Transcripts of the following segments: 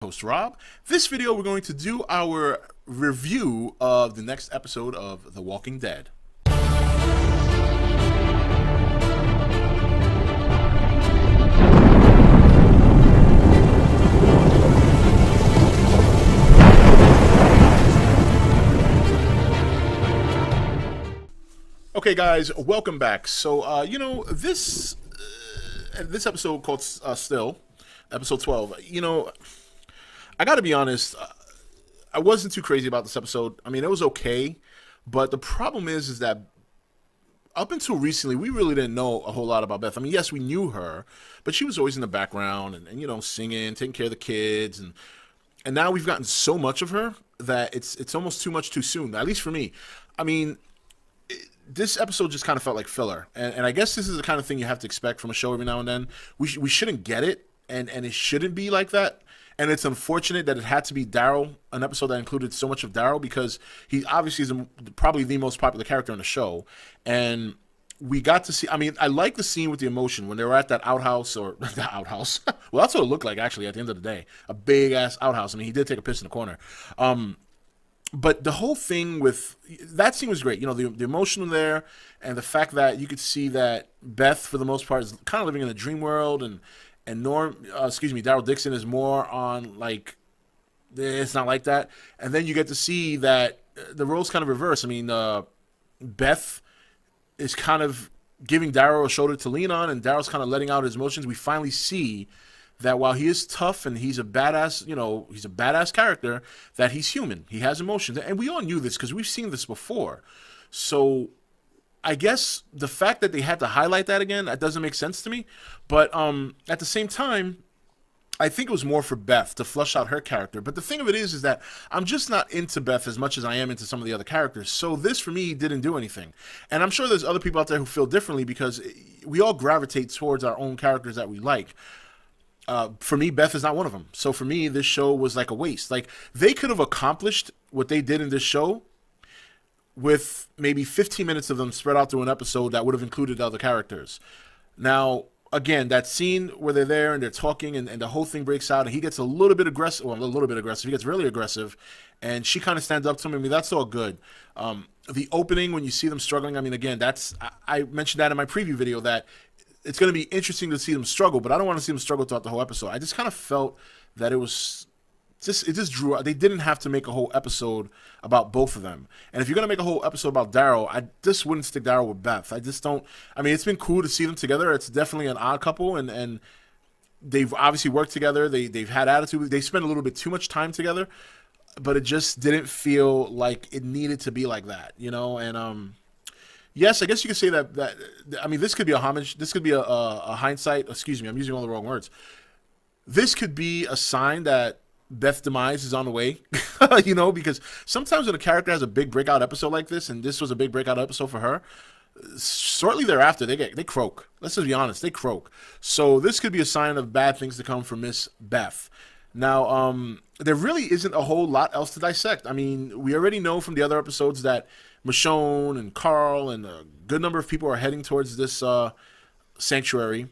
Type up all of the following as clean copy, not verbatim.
Host Rob. This video we're going to do our review of the next episode of The Walking Dead. Okay guys, welcome back. So this episode called Still, episode 12, I gotta be honest, I wasn't too crazy about this episode. I mean, it was okay, but the problem is that up until recently, we really didn't know a whole lot about Beth. I mean, yes, we knew her, but she was always in the background and singing, taking care of the kids, and now we've gotten so much of her that it's almost too much too soon. At least for me. I mean, this episode just kind of felt like filler, and I guess this is the kind of thing you have to expect from a show every now and then. We shouldn't get it, and it shouldn't be like that. And it's unfortunate that it had to be Daryl, an episode that included so much of Daryl, because he obviously is probably the most popular character on the show. And we got to see, I mean, I like the scene with the emotion when they were at that outhouse, or the outhouse. Well, that's what it looked like, actually, at the end of the day. A big-ass outhouse. I mean, he did take a piss in the corner. But the whole thing with, that scene was great. The emotion there, and the fact that you could see that Beth, for the most part, is kind of living in a dream world, and Daryl Dixon is more on, like, it's not like that. And then you get to see that the roles kind of reverse. I mean, Beth is kind of giving Daryl a shoulder to lean on, and Daryl's kind of letting out his emotions. We finally see that while he is tough and he's a badass, he's a badass character, that he's human. He has emotions. And we all knew this because we've seen this before. So I guess the fact that they had to highlight that again, that doesn't make sense to me. But at the same time, I think it was more for Beth to flush out her character. But the thing of it is that I'm just not into Beth as much as I am into some of the other characters. So this, for me, didn't do anything. And I'm sure there's other people out there who feel differently, because we all gravitate towards our own characters that we like. For me, Beth is not one of them. So for me, this show was like a waste. Like, they could have accomplished what they did in this show with maybe 15 minutes of them spread out through an episode that would have included other characters. Now, again, that scene where they're there and they're talking, and the whole thing breaks out, and he gets a little bit aggressive. Well, a little bit aggressive. He gets really aggressive, and she kind of stands up to him. I mean, that's all good. The opening, when you see them struggling, I mean, again, I mentioned that in my preview video, that it's going to be interesting to see them struggle, but I don't want to see them struggle throughout the whole episode. I just kind of felt that it just drew. They didn't have to make a whole episode about both of them. And if you're gonna make a whole episode about Daryl, I just wouldn't stick Daryl with Beth. I just don't. I mean, it's been cool to see them together. It's definitely an odd couple, and they've obviously worked together. They've had attitude. They spent a little bit too much time together, but it just didn't feel like it needed to be like that, And yes, I guess you could say that. I mean, this could be a homage. This could be a hindsight. Excuse me, I'm using all the wrong words. This could be a sign that Beth's demise is on the way, because sometimes when a character has a big breakout episode like this, and this was a big breakout episode for her, shortly thereafter they croak. Let's just be honest, they croak. So this could be a sign of bad things to come from Miss Beth. Now, there really isn't a whole lot else to dissect. I mean, we already know from the other episodes that Michonne and Carl and a good number of people are heading towards this sanctuary.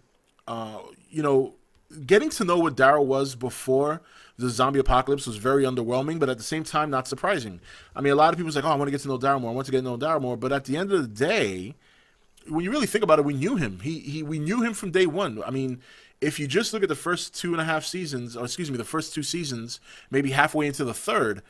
Getting to know what Daryl was before the zombie apocalypse was very underwhelming, but at the same time, not surprising. I mean, a lot of people's like, oh, I want to get to know Daryl more. I want to get to know Daryl more. But at the end of the day, when you really think about it, we knew him. We knew him from day one. I mean, if you just look at the first 2.5 seasons, or excuse me, the first 2 seasons, maybe halfway into the third,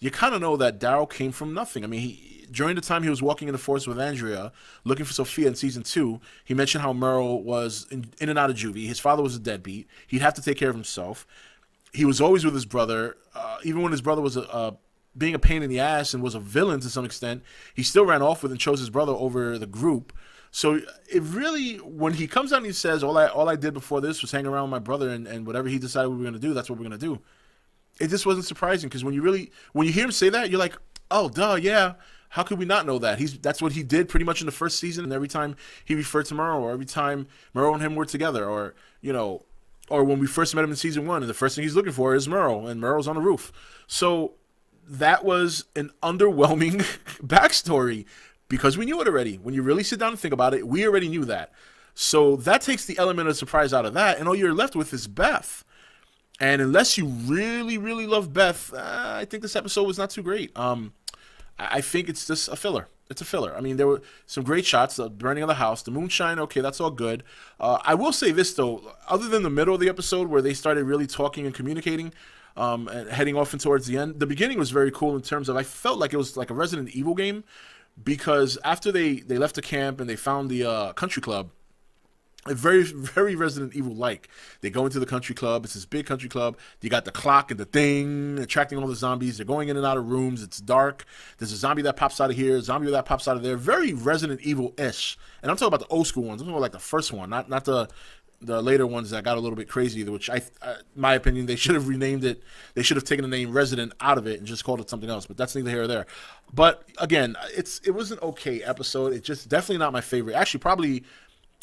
you kind of know that Daryl came from nothing. I mean, during the time he was walking in the forest with Andrea, looking for Sophia in season 2, he mentioned how Merle was in and out of juvie. His father was a deadbeat. He'd have to take care of himself. He was always with his brother. Even when his brother was being a pain in the ass and was a villain to some extent, he still ran off with and chose his brother over the group. So it really, when he comes out and he says, all I did before this was hang around with my brother, and whatever he decided we were going to do, that's what we're going to do. It just wasn't surprising, because when you hear him say that, you're like, oh, duh, yeah. How could we not know that? That's what he did pretty much in the first season, and every time he referred to Merle, or every time Merle and him were together, or when we first met him in season 1, and the first thing he's looking for is Merle, and Merle's on the roof. So that was an underwhelming backstory, because we knew it already. When you really sit down and think about it, we already knew that. So that takes the element of surprise out of that, and all you're left with is Beth. And unless you really, really love Beth, I think this episode was not too great. I think it's just a filler. It's a filler. I mean, there were some great shots, the burning of the house, the moonshine. Okay, that's all good. I will say this though, other than the middle of the episode where they started really talking and communicating, and heading off and towards the end, the beginning was very cool in terms of I felt like it was like a Resident Evil game because after they left the camp and they found the country club, very very Resident Evil like. They go into the country club. It's this big country club. You got the clock and the thing attracting all the zombies. They're going in and out of rooms. It's dark. There's a zombie that pops out of here, a zombie that pops out of there. Very Resident Evil ish. And I'm talking about the old school ones. I'm talking about like the first one, not the later ones that got a little bit crazy, which my opinion, they should have renamed it. They should have taken the name Resident out of it and just called it something else. But that's neither here or there. But again, it was an okay episode. It's just definitely not my favorite. Actually, probably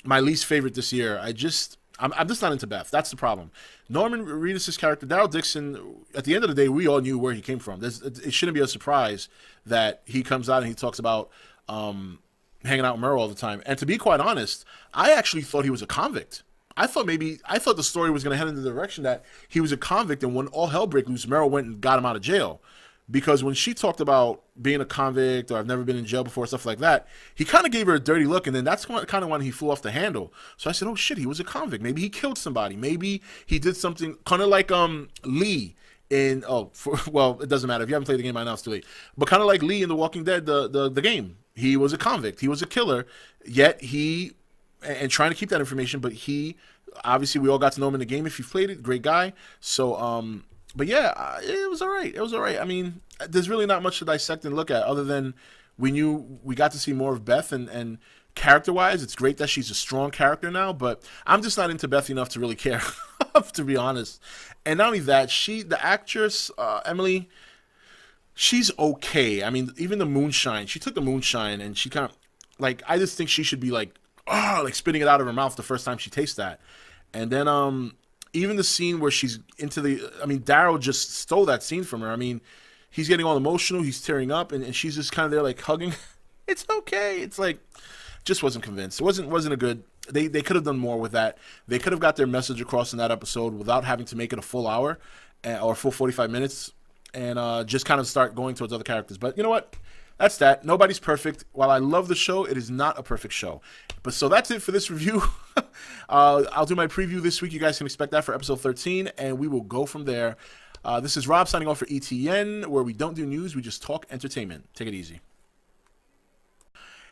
my least favorite this year. I'm just not into Beth. That's the problem. Norman Reedus' character, Daryl Dixon, at the end of the day, we all knew where he came from. It shouldn't be a surprise that he comes out and he talks about hanging out with Merle all the time. And to be quite honest, I actually thought he was a convict. I thought the story was going to head in the direction that he was a convict, and when all hell broke loose, Merle went and got him out of jail. Because when she talked about being a convict or I've never been in jail before, stuff like that, he kind of gave her a dirty look, and then that's kind of when he flew off the handle. So I said, oh shit, he was a convict. Maybe he killed somebody. Maybe he did something kind of like Lee in well, it doesn't matter. If you haven't played the game by now, it's too late. But kind of like Lee in The Walking Dead, the game. He was a convict. He was a killer, yet and trying to keep that information, but he, obviously we all got to know him in the game if you've played it, great guy. So, but yeah, it was all right. It was all right. I mean, there's really not much to dissect and look at other than we got to see more of Beth and character-wise, it's great that she's a strong character now, but I'm just not into Beth enough to really care, to be honest. And not only that, the actress, Emily, she's okay. I mean, even the moonshine, she took the moonshine and she kind of, like, I just think she should be like spitting it out of her mouth the first time she tastes that. And then, even the scene where she's Daryl just stole that scene from her. I mean, he's getting all emotional, he's tearing up, and she's just kind of there like hugging. It's okay. It's like, just wasn't convinced. It wasn't a good, they could have done more with that. They could have got their message across in that episode without having to make it a full hour or full 45 minutes and just kind of start going towards other characters. But you know what? That's that. Nobody's perfect. While I love the show, it is not a perfect show. But so that's it for this review. I'll do my preview this week. You guys can expect that for episode 13, and we will go from there. This is Rob signing off for ETN, where we don't do news, we just talk entertainment. Take it easy.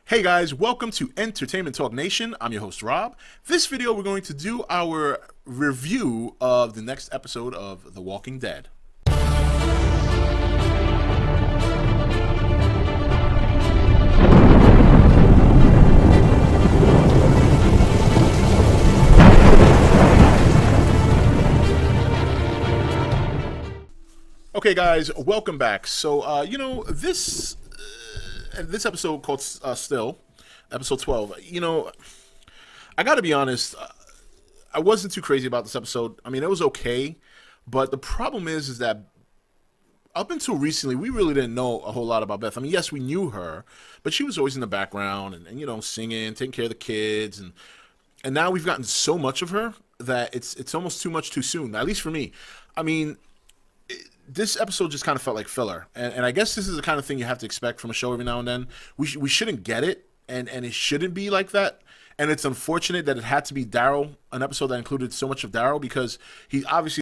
Hey guys, welcome to Entertainment Talk Nation. I'm your host, Rob. This video, we're going to do our review of the next episode of The Walking Dead. Okay, guys, welcome back. So, this episode called Still, episode 12, I got to be honest, I wasn't too crazy about this episode. I mean, it was okay, but the problem is that up until recently, we really didn't know a whole lot about Beth. I mean, yes, we knew her, but she was always in the background and singing, taking care of the kids, and now we've gotten so much of her that it's almost too much too soon, at least for me. I mean, this episode just kind of felt like filler, and I guess this is the kind of thing you have to expect from a show every now and then. We shouldn't get it, and it shouldn't be like that. And it's unfortunate that it had to be Daryl, an episode that included so much of Daryl, because he obviously